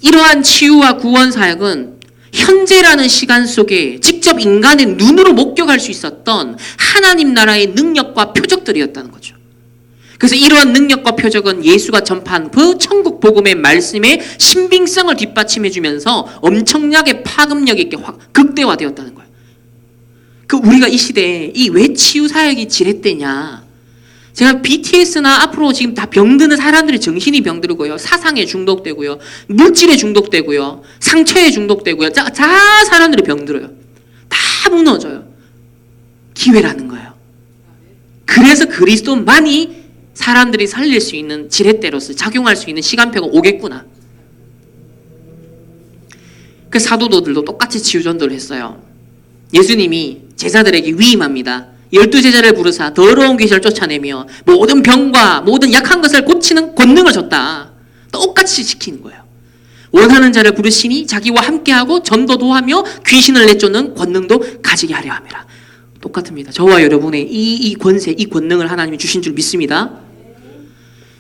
이러한 치유와 구원 사역은 현재라는 시간 속에 직접 인간의 눈으로 목격할 수 있었던 하나님 나라의 능력과 표적들이었다는 거죠. 그래서 이러한 능력과 표적은 예수가 전파한 그 천국 복음의 말씀의 신빙성을 뒷받침해 주면서 엄청나게 파급력 있게 극대화되었다는 거예요. 우리가 이 시대에 이 왜 치유 사역이 지렛대냐? 제가 BTS나 앞으로 지금 다 병드는 사람들이 정신이 병들고요, 사상에 중독되고요, 물질에 중독되고요, 상처에 중독되고요, 다 사람들이 병들어요. 다 무너져요. 기회라는 거예요. 그래서 그리스도만이 사람들이 살릴 수 있는 지렛대로서 작용할 수 있는 시간표가 오겠구나. 그 사도들도 똑같이 치유전도를 했어요. 예수님이 제자들에게 위임합니다. 12제자를 부르사 더러운 귀신을 쫓아내며 모든 병과 모든 약한 것을 고치는 권능을 줬다. 똑같이 시키는 거예요. 원하는 자를 부르시니 자기와 함께하고 전도도 하며 귀신을 내쫓는 권능도 가지게 하려 함이라. 똑같습니다. 저와 여러분의 이 권세, 이 권능을 하나님이 주신 줄 믿습니다.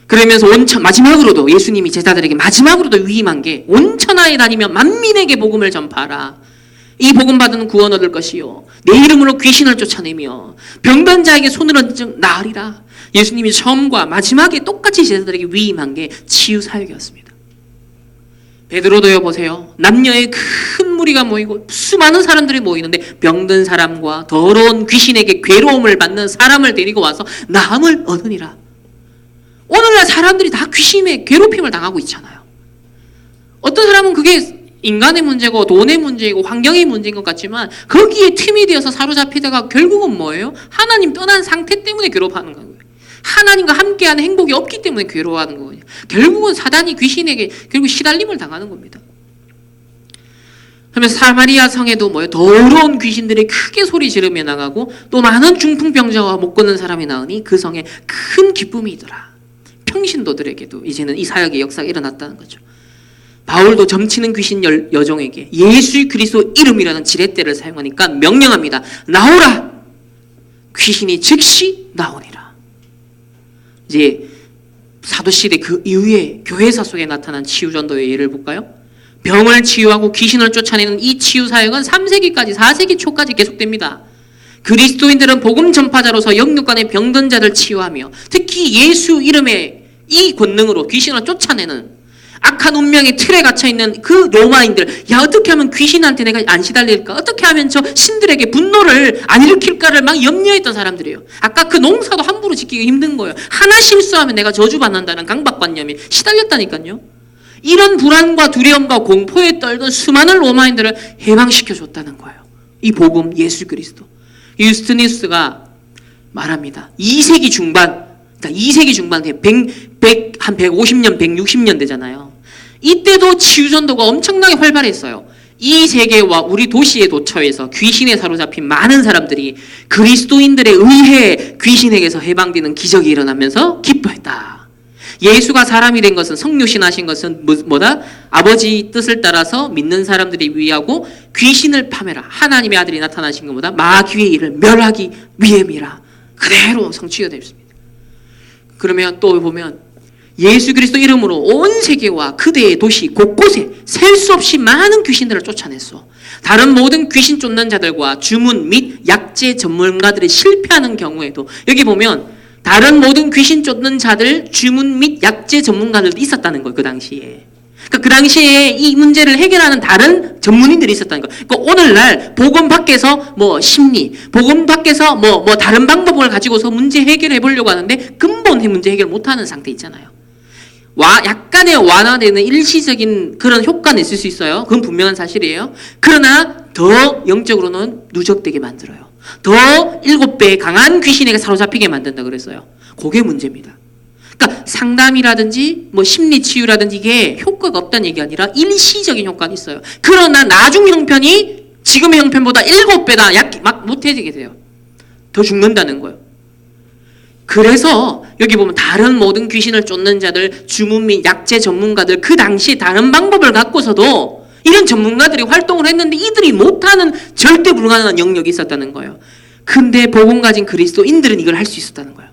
그러면서 마지막으로도 예수님이 제자들에게 마지막으로도 위임한 게 온천하에 다니며 만민에게 복음을 전파하라. 이 복음 받은 구원 얻을 것이요, 내 이름으로 귀신을 쫓아내며 병든 자에게 손을 얹은 나으리라. 예수님이 처음과 마지막에 똑같이 제자들에게 위임한 게 치유 사역이었습니다. 베드로도요 보세요. 남녀의 큰 무리가 모이고 수많은 사람들이 모이는데 병든 사람과 더러운 귀신에게 괴로움을 받는 사람을 데리고 와서 나음을 얻으니라. 오늘날 사람들이 다 귀신의 괴롭힘을 당하고 있잖아요. 어떤 사람은 그게 인간의 문제고 돈의 문제이고 환경의 문제인 것 같지만 거기에 틈이 되어서 사로잡히다가 결국은 뭐예요? 하나님 떠난 상태 때문에 괴롭워하는 거예요. 하나님과 함께하는 행복이 없기 때문에 괴로워하는 거예요. 결국은 사단이 귀신에게 결국 시달림을 당하는 겁니다. 그러면 사마리아 성에도 뭐예요? 더러운 귀신들이 크게 소리 지르며 나가고 또 많은 중풍병자와 못 걷는 사람이 나으니 그 성에 큰 기쁨이더라. 평신도들에게도 이제는 이 사역의 역사가 일어났다는 거죠. 바울도 점치는 귀신 여종에게 예수 그리스도 이름이라는 지렛대를 사용하니까 명령합니다. 나오라! 귀신이 즉시 나오니라. 이제 사도시대 그 이후에 교회사 속에 나타난 치유전도의 예를 볼까요? 병을 치유하고 귀신을 쫓아내는 이 치유사역은 3세기까지 4세기 초까지 계속됩니다. 그리스도인들은 복음 전파자로서 영육간의 병든 자들 치유하며 특히 예수 이름의 이 권능으로 귀신을 쫓아내는 악한 운명의 틀에 갇혀있는 그 로마인들, 야 어떻게 하면 귀신한테 내가 안 시달릴까? 어떻게 하면 저 신들에게 분노를 안 일으킬까를 막 염려했던 사람들이에요. 아까 그 농사도 함부로 짓기가 힘든 거예요. 하나 실수하면 내가 저주받는다는 강박관념에 시달렸다니까요. 이런 불안과 두려움과 공포에 떨던 수많은 로마인들을 해방시켜줬다는 거예요. 이 복음 예수 그리스도. 유스티니우스가 말합니다. 2세기 중반, 그러니까 2세기 중반에 한 150년, 160년 되잖아요. 이때도 치유전도가 엄청나게 활발했어요. 이 세계와 우리 도시의 도처에서 귀신에 사로잡힌 많은 사람들이 그리스도인들에 의해 귀신에게서 해방되는 기적이 일어나면서 기뻐했다. 예수가 사람이 된 것은 성육신하신 것은 뭐다? 아버지 뜻을 따라서 믿는 사람들이 위하고 귀신을 파멸하 하나님의 아들이 나타나신 것보다 마귀의 일을 멸하기 위함이라. 그대로 성취가 됐습니다. 그러면 또 보면 예수 그리스도 이름으로 온 세계와 그대의 도시 곳곳에 셀 수 없이 많은 귀신들을 쫓아냈어. 다른 모든 귀신 쫓는 자들과 주문 및 약재 전문가들이 실패하는 경우에도 여기 보면 다른 모든 귀신 쫓는 자들, 주문 및 약재 전문가들도 있었다는 거예요. 그 당시에. 그러니까 그 당시에 이 문제를 해결하는 다른 전문인들이 있었다는 거예요. 그러니까 오늘날 복음 밖에서 뭐 심리, 복음 밖에서 뭐 다른 방법을 가지고서 문제 해결해 보려고 하는데 근본 문제 해결 못하는 상태 있잖아요. 약간의 완화되는 일시적인 그런 효과는 있을 수 있어요. 그건 분명한 사실이에요. 그러나 더 영적으로는 누적되게 만들어요. 더 7배 강한 귀신에게 사로잡히게 만든다 그랬어요. 그게 문제입니다. 그러니까 상담이라든지 뭐 심리치유라든지 이게 효과가 없다는 얘기 아니라 일시적인 효과는 있어요. 그러나 나중 형편이 지금의 형편보다 7배다 막 못해지게 돼요. 더 죽는다는 거예요. 그래서 여기 보면 다른 모든 귀신을 쫓는 자들, 주문 및 약재 전문가들 그 당시에 다른 방법을 갖고서도 이런 전문가들이 활동을 했는데 이들이 못하는 절대 불가능한 영역이 있었다는 거예요. 근데 복음 가진 그리스도인들은 이걸 할 수 있었다는 거예요.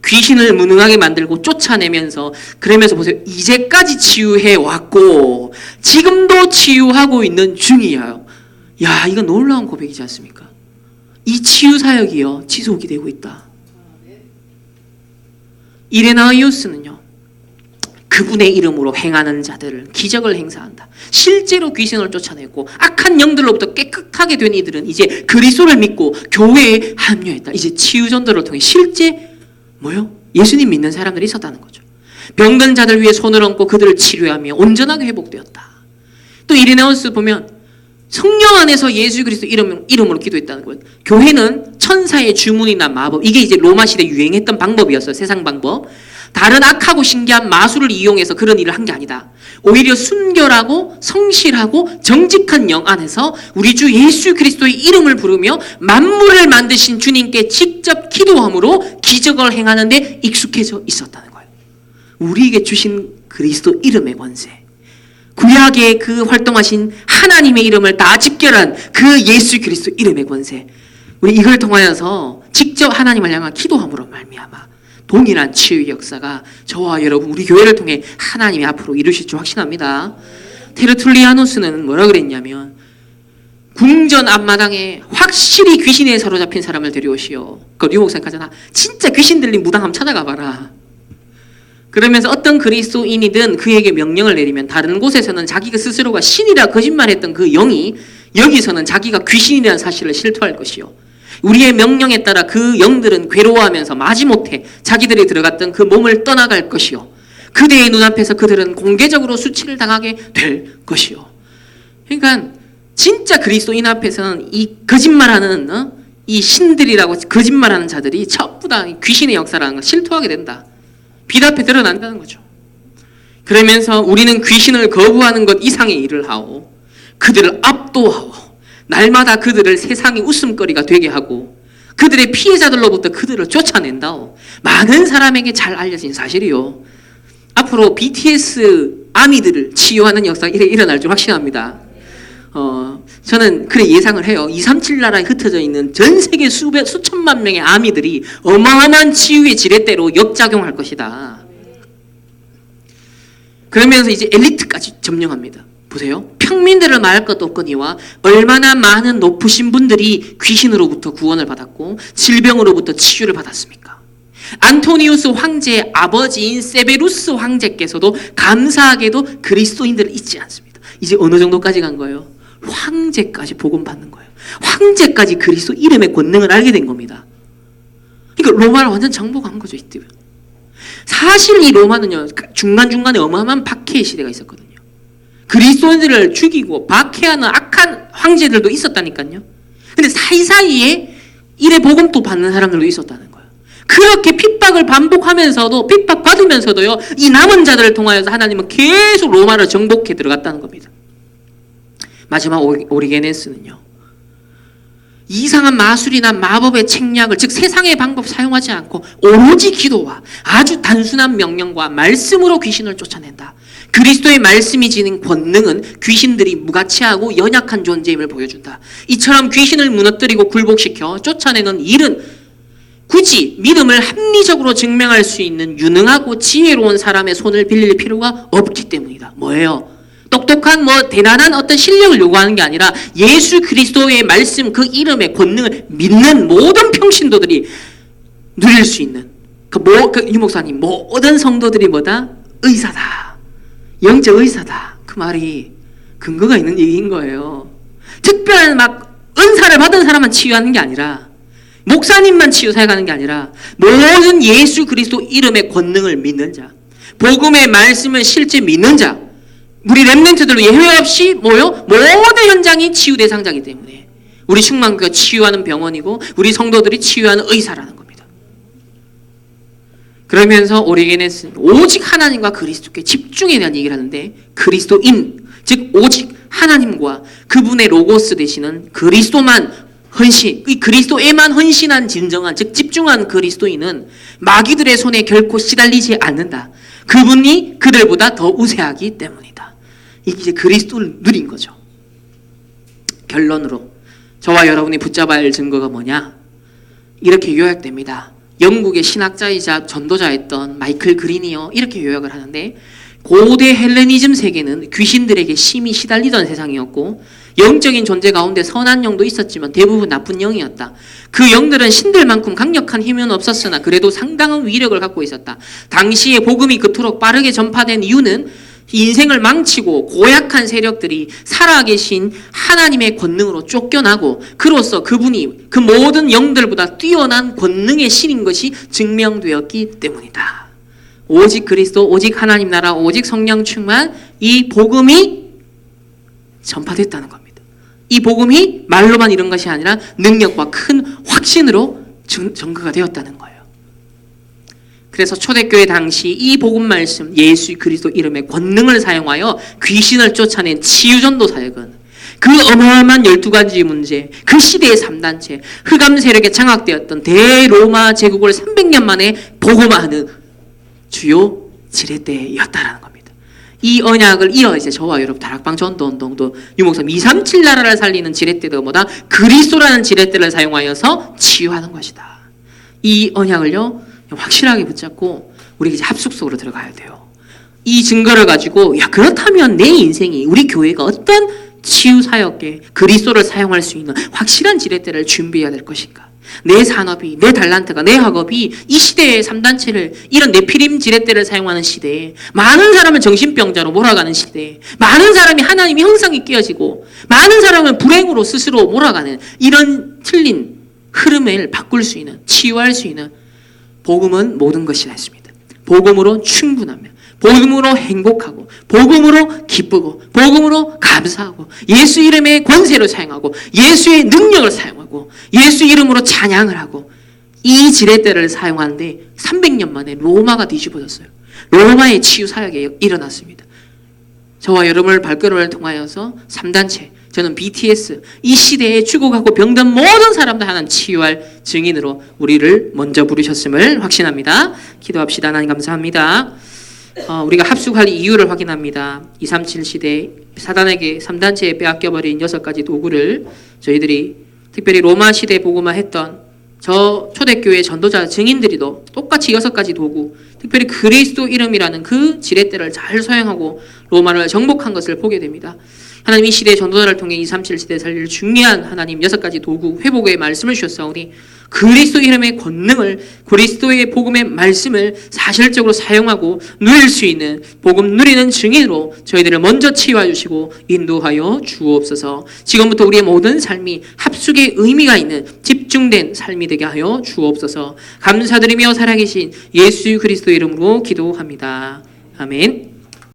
귀신을 무능하게 만들고 쫓아내면서 그러면서 보세요. 이제까지 치유해 왔고 지금도 치유하고 있는 중이에요. 야, 이건 놀라운 고백이지 않습니까? 이 치유 사역이요 지속이 되고 있다. 이레나이오스는요 그분의 이름으로 행하는 자들을 기적을 행사한다. 실제로 귀신을 쫓아내고 악한 영들로부터 깨끗하게 된 이들은 이제 그리스도를 믿고 교회에 합류했다. 이제 치유전도를 통해 실제 뭐요? 예수님 믿는 사람들이 있었다는 거죠. 병든 자들 위에 손을 얹고 그들을 치료하며 온전하게 회복되었다. 또 이레나이오스 보면 성령 안에서 예수 그리스도 이름으로 기도했다는 거예요. 교회는 천사의 주문이나 마법, 이게 이제 로마 시대 유행했던 방법이었어요. 세상 방법. 다른 악하고 신기한 마술을 이용해서 그런 일을 한 게 아니다. 오히려 순결하고 성실하고 정직한 영 안에서 우리 주 예수 그리스도의 이름을 부르며 만물을 만드신 주님께 직접 기도함으로 기적을 행하는 데 익숙해져 있었다는 거예요. 우리에게 주신 그리스도 이름의 권세, 구약에 그 활동하신 하나님의 이름을 다 집결한 그 예수 그리스도 이름의 권세, 우리 이걸 통하여서 직접 하나님을 향한 기도함으로 말미암아 동일한 치유의 역사가 저와 여러분 우리 교회를 통해 하나님이 앞으로 이루실 줄 확신합니다. 테르툴리아누스는 뭐라 그랬냐면 궁전 앞마당에 확실히 귀신에 사로잡힌 사람을 데려오시오. 그 류목사님 가잖아. 진짜 귀신 들린 무당 한번 찾아가 봐라. 그러면서 어떤 그리스도인이든 그에게 명령을 내리면 다른 곳에서는 자기가 스스로가 신이라 거짓말했던 그 영이 여기서는 자기가 귀신이라는 사실을 실토할 것이요. 우리의 명령에 따라 그 영들은 괴로워하면서 마지못해 자기들이 들어갔던 그 몸을 떠나갈 것이요. 그대의 눈앞에서 그들은 공개적으로 수치를 당하게 될 것이요. 그러니까 진짜 그리스도인 앞에서는 이 거짓말하는 이 신들이라고 거짓말하는 자들이 전부 다 귀신의 역사라는 걸 실토하게 된다. 빛 앞에 드러난다는 거죠. 그러면서 우리는 귀신을 거부하는 것 이상의 일을 하오. 그들을 압도하오. 날마다 그들을 세상의 웃음거리가 되게 하고 그들의 피해자들로부터 그들을 쫓아낸다오. 많은 사람에게 잘 알려진 사실이요. 앞으로 BTS 아미들을 치유하는 역사가 일어날 줄 확신합니다. 저는 그래 예상을 해요. 237 나라에 흩어져 있는 전 세계 수천만 명의 아미들이 어마어마한 치유의 지렛대로 역작용할 것이다. 그러면서 이제 엘리트까지 점령합니다. 보세요. 평민들을 말할 것도 없거니와 얼마나 많은 높으신 분들이 귀신으로부터 구원을 받았고 질병으로부터 치유를 받았습니까? 안토니우스 황제의 아버지인 세베루스 황제께서도 감사하게도 그리스도인들을 잊지 않습니다. 이제 어느 정도까지 간 거예요? 황제까지 복음 받는 거예요. 황제까지 그리스도 이름의 권능을 알게 된 겁니다. 그러니까 로마를 완전 정복한 거죠, 이때. 사실 이 로마는요, 중간중간에 어마어마한 박해의 시대가 있었거든요. 그리스도인들을 죽이고 박해하는 악한 황제들도 있었다니까요. 근데 사이사이에 일의 복음도 받는 사람들도 있었다는 거예요. 그렇게 핍박을 반복하면서도, 핍박받으면서도요, 이 남은 자들을 통하여서 하나님은 계속 로마를 정복해 들어갔다는 겁니다. 마지막 오리게네스는요, 이상한 마술이나 마법의 책략을, 즉 세상의 방법 사용하지 않고 오로지 기도와 아주 단순한 명령과 말씀으로 귀신을 쫓아낸다. 그리스도의 말씀이 지닌 권능은 귀신들이 무가치하고 연약한 존재임을 보여준다. 이처럼 귀신을 무너뜨리고 굴복시켜 쫓아내는 일은 굳이 믿음을 합리적으로 증명할 수 있는 유능하고 지혜로운 사람의 손을 빌릴 필요가 없기 때문이다. 뭐예요? 똑똑한 대단한 어떤 실력을 요구하는 게 아니라 예수 그리스도의 말씀 그 이름의 권능을 믿는 모든 평신도들이 누릴 수 있는 유 목사님 모든 성도들이 뭐다? 의사다. 영적 의사다. 그 말이 근거가 있는 얘기인 거예요. 특별한 은사를 받은 사람만 치유하는 게 아니라 목사님만 치유 사역하는 게 아니라 모든 예수 그리스도 이름의 권능을 믿는 자, 복음의 말씀을 실제 믿는 자, 우리 렘넌트들도 예외 없이 모든 현장이 치유 대상자이기 때문에 우리 충만교가 치유하는 병원이고 우리 성도들이 치유하는 의사라는 겁니다. 그러면서 오리게네스는 오직 하나님과 그리스도께 집중에 대한 얘기를 하는데, 그리스도인, 즉 오직 하나님과 그분의 로고스 되시는 그리스도만 헌신, 이 그리스도에만 헌신한 진정한, 즉 집중한 그리스도인은 마귀들의 손에 결코 시달리지 않는다. 그분이 그들보다 더 우세하기 때문이다. 이게 이제 그리스도를 누린 거죠. 결론으로 저와 여러분이 붙잡아야 할 증거가 뭐냐? 이렇게 요약됩니다. 영국의 신학자이자 전도자였던 마이클 그린이요, 이렇게 요약을 하는데, 고대 헬레니즘 세계는 귀신들에게 심히 시달리던 세상이었고 영적인 존재 가운데 선한 영도 있었지만 대부분 나쁜 영이었다. 그 영들은 신들만큼 강력한 힘은 없었으나 그래도 상당한 위력을 갖고 있었다. 당시에 복음이 그토록 빠르게 전파된 이유는 인생을 망치고 고약한 세력들이 살아계신 하나님의 권능으로 쫓겨나고 그로써 그분이 그 모든 영들보다 뛰어난 권능의 신인 것이 증명되었기 때문이다. 오직 그리스도, 오직 하나님 나라, 오직 성령 충만, 이 복음이 전파됐다는 겁니다. 이 복음이 말로만 이런 것이 아니라 능력과 큰 확신으로 증거가 되었다는 거예요. 그래서 초대교회 당시 이 복음 말씀, 예수 그리스도 이름의 권능을 사용하여 귀신을 쫓아낸 치유전도 사역은 그 어마어마한 12가지 문제, 그 시대의 3단체, 흑암 세력에 장악되었던 대로마 제국을 300년 만에 복음화하는 주요 지렛대였다라는 겁니다. 이 언약을 이어 이제 저와 여러분 다락방 전도 운동도 유목사님 237 나라를 살리는 지렛대도 뭐다? 그리스도라는 지렛대를 사용하여서 치유하는 것이다. 이 언약을요 확실하게 붙잡고 우리 이제 합숙 속으로 들어가야 돼요. 이 증거를 가지고 그렇다면 내 인생이, 우리 교회가 어떤 치유 사역에 그리스도를 사용할 수 있는 확실한 지렛대를 준비해야 될 것인가? 내 산업이, 내 달란트가, 내 학업이 이 시대의 3단체를, 이런 네피림 지렛대를 사용하는 시대에 많은 사람을 정신병자로 몰아가는 시대에 많은 사람이 하나님의 형상이 깨어지고 많은 사람을 불행으로 스스로 몰아가는 이런 틀린 흐름을 바꿀 수 있는, 치유할 수 있는 복음은 모든 것이라 했습니다. 복음으로 충분하며, 복음으로 행복하고, 복음으로 기쁘고, 복음으로 감사하고, 예수 이름의 권세를 사용하고, 예수의 능력을 사용하고, 예수 이름으로 찬양을 하고, 이 지렛대를 사용하는데 300년 만에 로마가 뒤집어졌어요. 로마의 치유 사역이 일어났습니다. 저와 여러분의 발걸음을 통하여서 3단체, 저는 BTS, 이 시대에 죽어가고 병든 모든 사람들 하나님 치유할 증인으로 우리를 먼저 부르셨음을 확신합니다. 기도합시다. 하나님 감사합니다. 우리가 합숙할 이유를 확인합니다. 237 시대 사단에게 3단체에 빼앗겨버린 6가지 도구를 저희들이 특별히 로마 시대 보고만 했던 저 초대교회 전도자 증인들이도 똑같이 6가지 도구, 특별히 그리스도 이름이라는 그 지렛대를 잘 사용하고 로마를 정복한 것을 보게 됩니다. 하나님 이 시대의 전도자를 통해 237 시대에 살릴 중요한 하나님 6가지 도구, 회복의 말씀을 주셨사오니 그리스도 이름의 권능을, 그리스도의 복음의 말씀을 사실적으로 사용하고 누릴 수 있는 복음 누리는 증인으로 저희들을 먼저 치유해 주시고 인도하여 주옵소서. 지금부터 우리의 모든 삶이 합숙의 의미가 있는 집중된 삶이 되게 하여 주옵소서. 감사드리며 살아계신 예수 그리스도 이름으로 기도합니다. 아멘.